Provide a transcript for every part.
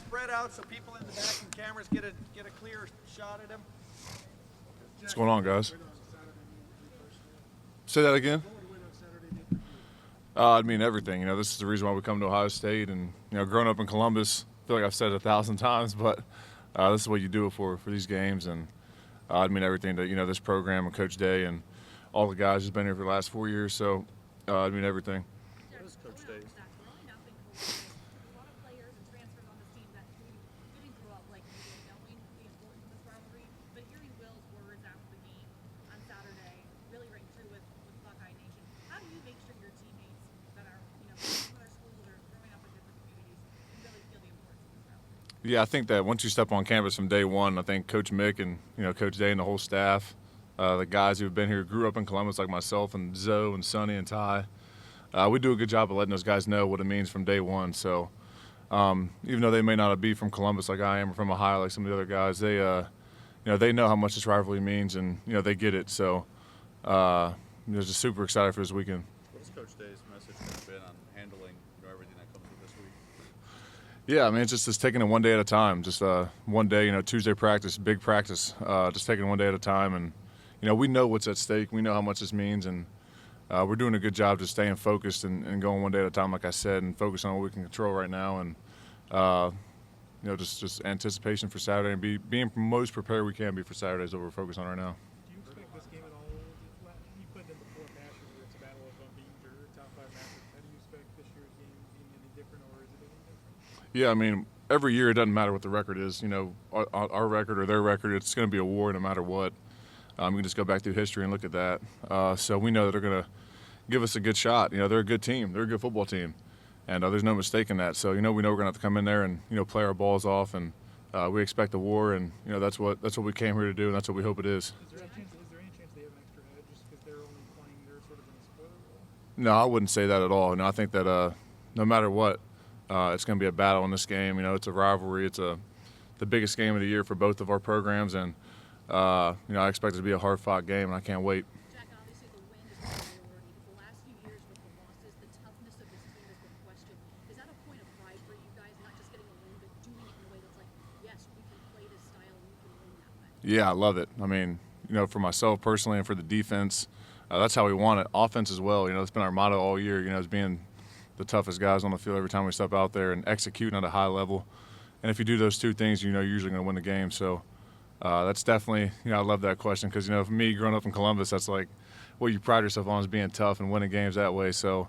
spread out so people in the back and cameras get a clear shot at him. What's going on, guys? Say that again. I mean everything. This is the reason why we come to Ohio State, and growing up in Columbus, I feel like I've said it 1,000 times, but this is what you do it for these games, and I mean everything to this program and Coach Day and all the guys who's been here for the last 4 years. So I mean everything. What is Coach Day? Yeah, I think that once you step on campus from day one, I think Coach Mick and Coach Day and the whole staff, the guys who've been here, grew up in Columbus like myself and Zoe and Sonny and Ty, we do a good job of letting those guys know what it means from day one. So even though they may not be from Columbus like I am or from Ohio like some of the other guys, they they know how much this rivalry means, and they get it. So just super excited for this weekend. What is Coach Day's message going to be on handling everything that comes with this week? Yeah, I mean, it's just taking it one day at a time. Just one day, Tuesday practice, big practice, just taking it one day at a time. And, we know what's at stake. We know how much this means. And we're doing a good job just staying focused and going one day at a time, like I said, and focus on what we can control right now. And, just anticipation for Saturday and being most prepared we can be for Saturday is what we're focused on right now. Do you expect this game at all? You put in before passion where it's a battle of unbeaten or top 5 matches. How do you expect this year's game being any different, or is it any different? Yeah, I mean, every year it doesn't matter what the record is. Our record or their record, it's going to be a war no matter what. You can just go back through history and look at that. So we know that they're going to give us a good shot. They're a good team. They're a good football team. And there's no mistake in that. So, we know we're going to have to come in there and, play our balls off. And we expect a war. And, that's what we came here to do, and that's what we hope it is. Is there any chance they have an extra edge just because they're only playing their sort of in a spoiler role? No, I wouldn't say that at all. I think that no matter what, it's going to be a battle in this game. It's a rivalry. It's the biggest game of the year for both of our programs. And, I expect it to be a hard-fought game, and I can't wait. Jack, obviously the win is a priority, but the last few years with the losses, the toughness of this team has been questioned. Is that a point of pride for you guys, not just getting a win, but doing it in a way that's like, yes, we can play this style and we can win that way? Yeah, I love it. I mean, for myself personally and for the defense, that's how we want it. Offense as well. It's been our motto all year, is being the toughest guys on the field every time we step out there and executing at a high level. And if you do those two things, you're usually going to win the game. So that's definitely, I love that question because, for me, growing up in Columbus, that's like what you pride yourself on is being tough and winning games that way. So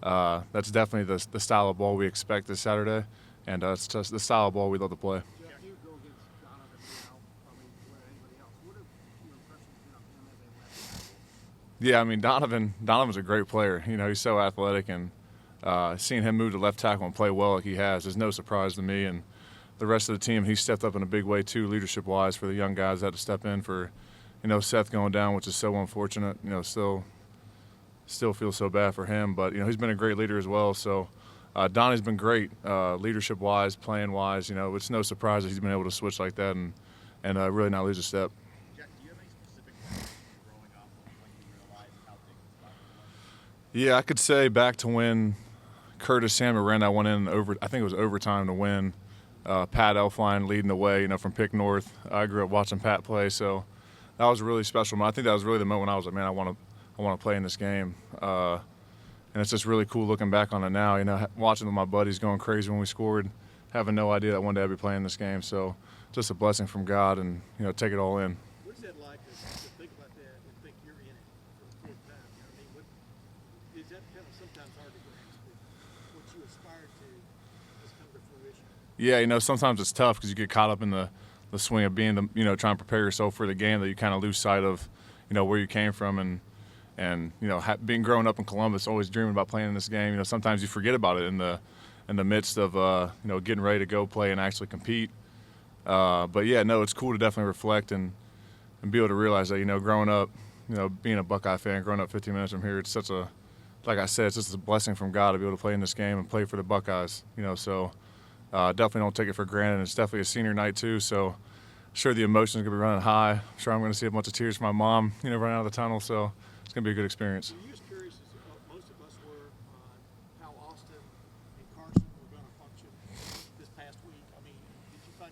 that's definitely the style of ball we expect this Saturday, and it's just the style of ball we love to play. Yeah, I mean, Donovan's a great player. He's so athletic, and seeing him move to left tackle and play well like he has is no surprise to me. And the rest of the team, he stepped up in a big way too, leadership-wise, for the young guys that had to step in for, Seth going down, which is so unfortunate. Still feel so bad for him, but he's been a great leader as well. So Donnie's been great, leadership-wise, playing-wise. It's no surprise that he's been able to switch like that and really not lose a step. Jack, do you have any specific memories growing up when you realized how big this rivalry was? Yeah, I could say back to when Curtis Samuel ran that one in I think it was overtime to win. Pat Elfline leading the way, from Pick North. I grew up watching Pat play, so that was really special. I think that was really the moment I was like, man, I want to play in this game. And it's just really cool looking back on it now. Watching with my buddies going crazy when we scored, having no idea that one day I'd be playing this game. So just a blessing from God, and take it all in. What is it like to think about that and think you're in it for the fourth time? Is that kind of sometimes hard to grasp? What you aspire to has come to fruition. Yeah, sometimes it's tough because you get caught up in the swing of being trying to prepare yourself for the game that you kind of lose sight of, where you came from and being growing up in Columbus, always dreaming about playing in this game. Sometimes you forget about it in the midst of getting ready to go play and actually compete. But yeah, no, it's cool to definitely reflect and be able to realize that growing up, being a Buckeye fan, growing up 15 minutes from here, it's such a, like I said, it's just a blessing from God to be able to play in this game and play for the Buckeyes. So. Definitely don't take it for granted. It's definitely a senior night too, so sure the emotions are going to be running high. I'm sure I'm going to see a bunch of tears from my mom, running out of the tunnel, so it's going to be a good experience. Were you as curious as most of us were on how Austin and Carson were going to function this past week? I mean,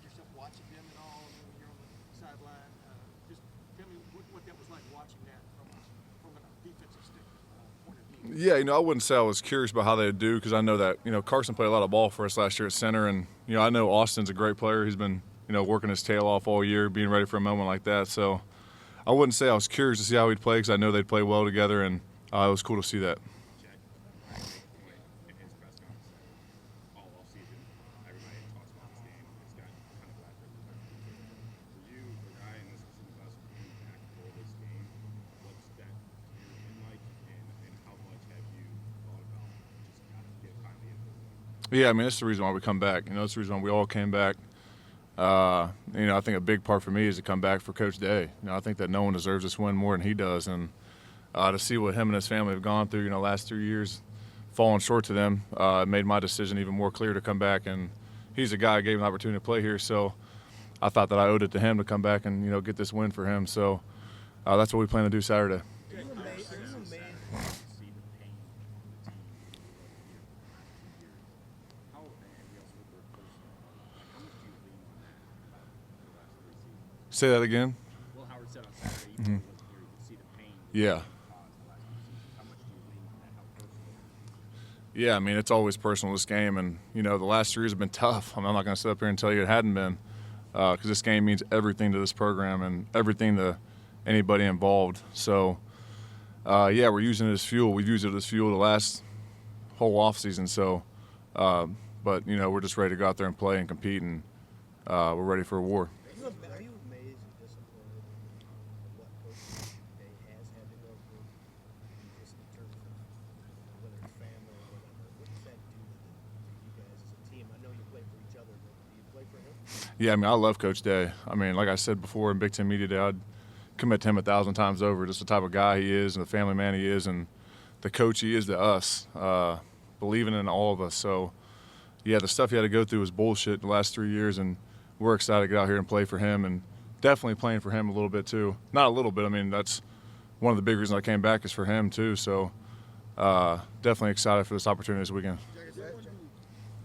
find yourself watching them at all? I mean, when you're on the sideline, just tell me what that was like watching that from a defensive point of view. Yeah, I wouldn't say I was curious about how they would do because I know that, Carson played a lot of ball for us last year at center. And, I know Austin's a great player. He's been, working his tail off all year, being ready for a moment like that. So I wouldn't say I was curious to see how he'd play because I know they'd play well together. And it was cool to see that. Jack, in his press conference all offseason, everybody talks about this game. It's got kind of black for you, the guy in this bus being back for this game. What's that year been like, and how much have you thought about just kind of get finally into the Yeah, I mean, that's the reason why we come back. That's the reason why we all came back. I think a big part for me is to come back for Coach Day. I think that no one deserves this win more than he does. And to see what him and his family have gone through, last 3 years, falling short to them, made my decision even more clear to come back. And he's a guy I gave him the opportunity to play here. So I thought that I owed it to him to come back and, get this win for him. So that's what we plan to do Saturday. Are you amazed to see the pain on the team years? How, and we also look at personal, how much do you lean on that the last 3 seasons? Say that again? Well, Howard said on Saturday, you wasn't here, you could see the pain Yeah. caused the last 2 seasons. How much do you lean on that? How personal is it? Yeah, I mean, it's always personal, this game. And, the last 3 years have been tough. I'm not going to sit up here and tell you it hadn't been because this game means everything to this program and everything to anybody involved. So, yeah, we're using it as fuel. We've used it as fuel the last whole offseason. So, but, we're just ready to go out there and play and compete, and we're ready for a war. Are you amazed and disappointed at what Coach Day has had to go through, just in terms of whether it's family or whatever? What does that do to you guys as a team? I know you play for each other, but do you play for him? Yeah, I mean, I love Coach Day. I mean, like I said before in Big Ten Media Day, I'd commit to him 1,000 times over. Just the type of guy he is and the family man he is and the coach he is to us, believing in all of us. So, yeah, the stuff he had to go through was bullshit the last 3 years, and we're excited to get out here and play for him and definitely playing for him a little bit too. Not a little bit. I mean, that's one of the big reasons I came back is for him too. So definitely excited for this opportunity this weekend. Jack, as someone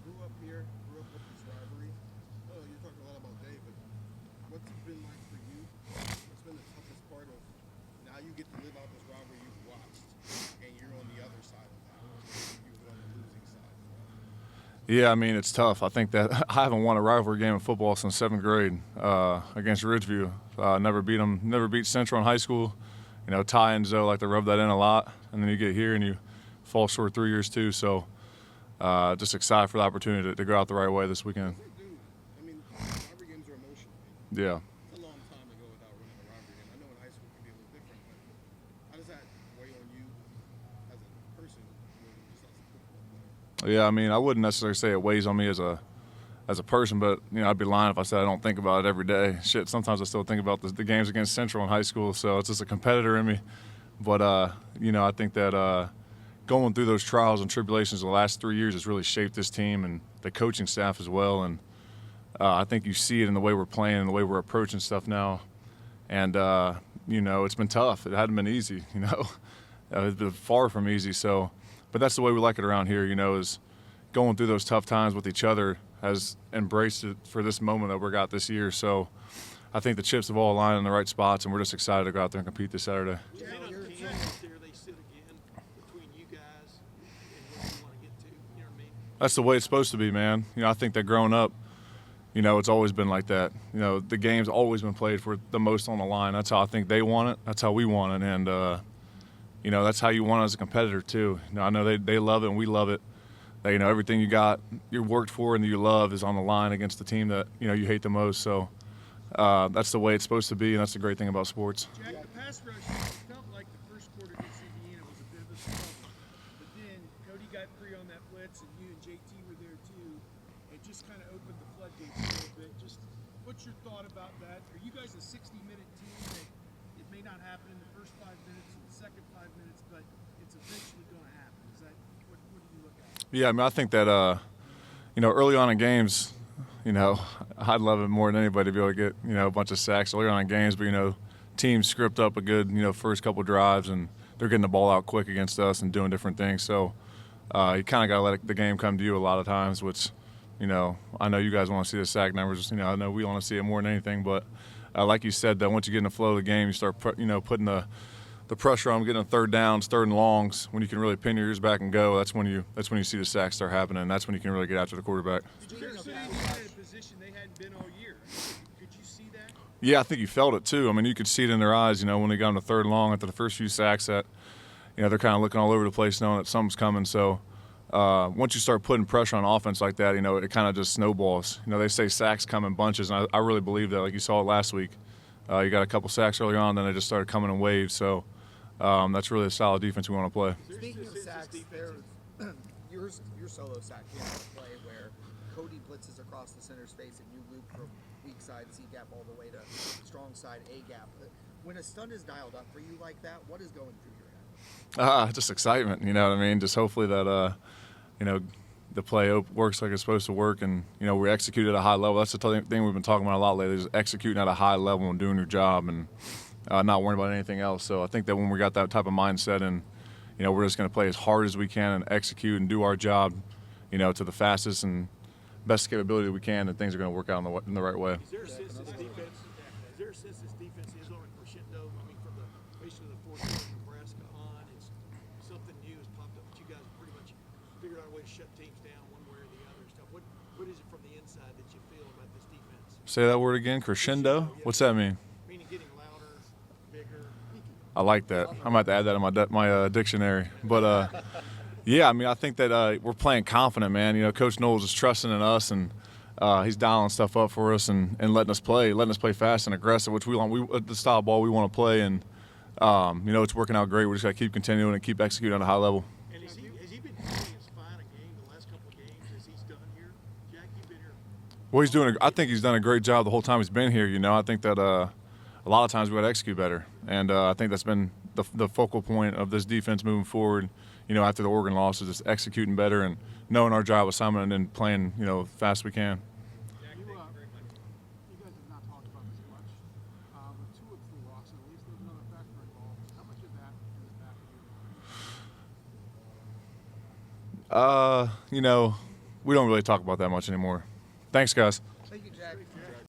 who grew up here, grew up with this rivalry, you're talking a lot about Dave, but what's it been like for you? What's been the toughest part of now you get to live out this rivalry you've watched, and you're on the other side of that. You're on the losing side. Yeah, I mean, it's tough. I think that I haven't won a rivalry game of football since 7th grade against Ridgeview. Never beat them. Never beat Central in high school. Ty and Zoe like to rub that in a lot, and then you get here and you fall short 3 years too. So just excited for the opportunity to go out the right way this weekend. They do. I mean, rivalry games are emotional. Yeah. It's a long time to go without winning a rivalry game. I know in high school it can be a little different, but how does that weigh on you as a person, just as a football player? Yeah, I mean, I wouldn't necessarily say it weighs on me as a person, but I'd be lying if I said I don't think about it every day. Shit, sometimes I still think about the games against Central in high school, so it's just a competitor in me. But I think that going through those trials and tribulations the last 3 years has really shaped this team and the coaching staff as well. And I think you see it in the way we're playing and the way we're approaching stuff now. And it's been tough. It hadn't been easy. It's been far from easy. So, but that's the way we like it around here. Is going through those tough times with each other has embraced it for this moment that we got this year. So I think the chips have all aligned in the right spots, and we're just excited to go out there and compete this Saturday. Jack, on campus there, they sit again between you guys and what you want to get to. You know what I mean? That's the way it's supposed to be, man. I think that growing up, it's always been like that. The game's always been played for the most on the line. That's how I think they want it. That's how we want it. And, that's how you want it as a competitor, too. I know they love it and we love it. Everything you worked for and that you love is on the line against the team that, you hate the most. So that's the way it's supposed to be, and that's the great thing about sports. Jack, the pass rush felt like the first quarter against Indiana was a bit of a struggle. But then Cody got free on that blitz, and you and JT were there too. It just kind of opened the floodgates a little bit. Just what's your thought about that? Are you guys a 60-minute team that it may not happen in the first 5 minutes or the second 5 minutes, but it's eventually going to happen? Is that what do you look at? Yeah, I mean, I think that, early on in games, I'd love it more than anybody to be able to get, a bunch of sacks early on in games. But, teams script up a good, first couple drives, and they're getting the ball out quick against us and doing different things. So you kind of got to let the game come to you a lot of times, which You know, I know you guys want to see the sack numbers. You know, I know we want to see it more than anything. But like you said, that once you get in the flow of the game, you start putting the pressure on them, getting on third downs, third and longs. When you can really pin your ears back and go, that's when you see the sacks start happening. That's when you can really get after the quarterback. They're sitting in a position they hadn't been all year. Could you see that? Yeah, I think you felt it too. I mean, you could see it in their eyes. You know, when they got on the third and long after the first few sacks, that they're kind of looking all over the place, knowing that something's coming. So. Once you start putting pressure on offense like that, it kind of just snowballs. They say sacks come in bunches, and I really believe that. Like you saw it last week, you got a couple sacks early on, then they just started coming in waves. So that's really a solid defense we want to play. Speaking of sacks, your solo sack came out of play where Cody blitzes across the center space and you loop from weak side C gap all the way to strong side A gap. When a stunt is dialed up for you like that, what is going through your head? Just excitement. You know what I mean? Just hopefully that the play works like it's supposed to work, and we execute at a high level. That's the thing we've been talking about a lot lately, is executing at a high level and doing your job and not worrying about anything else. So I think that when we got that type of mindset, and we're just going to play as hard as we can and execute and do our job, to the fastest and best capability we can, and things are going to work out in the right way. Is there a sense this defense is on a crescendo? I mean, from basically the fourth quarter of Nebraska on, it's something new has popped up. But you guys pretty much figured out a way to shut teams down one way or the other and stuff. What is it from the inside that you feel about this defense? Say that word again, crescendo? What's that mean? Meaning getting louder, bigger. I like that. I might have to add that in my dictionary. But yeah, I mean, I think that we're playing confident, man. Coach Knowles is trusting in us, and he's dialing stuff up for us and letting us play fast and aggressive, which we want. The style of ball we want to play, and it's working out great. We just got to keep continuing and keep executing at a high level. And has he been playing as fine a game the last couple of games as he's done here? Jack, you've been here. Well, I think he's done a great job the whole time he's been here. I think that a lot of times we got to execute better, and I think that's been the focal point of this defense moving forward. After the Oregon loss, is just executing better and knowing our job assignment and then playing, fast as we can. Jack, you guys have not talked about this much, but 2 of 3 losses, at least there's another factor involved. How much of that is back of you? We don't really talk about that much anymore. Thanks, guys. Thank you, Jack.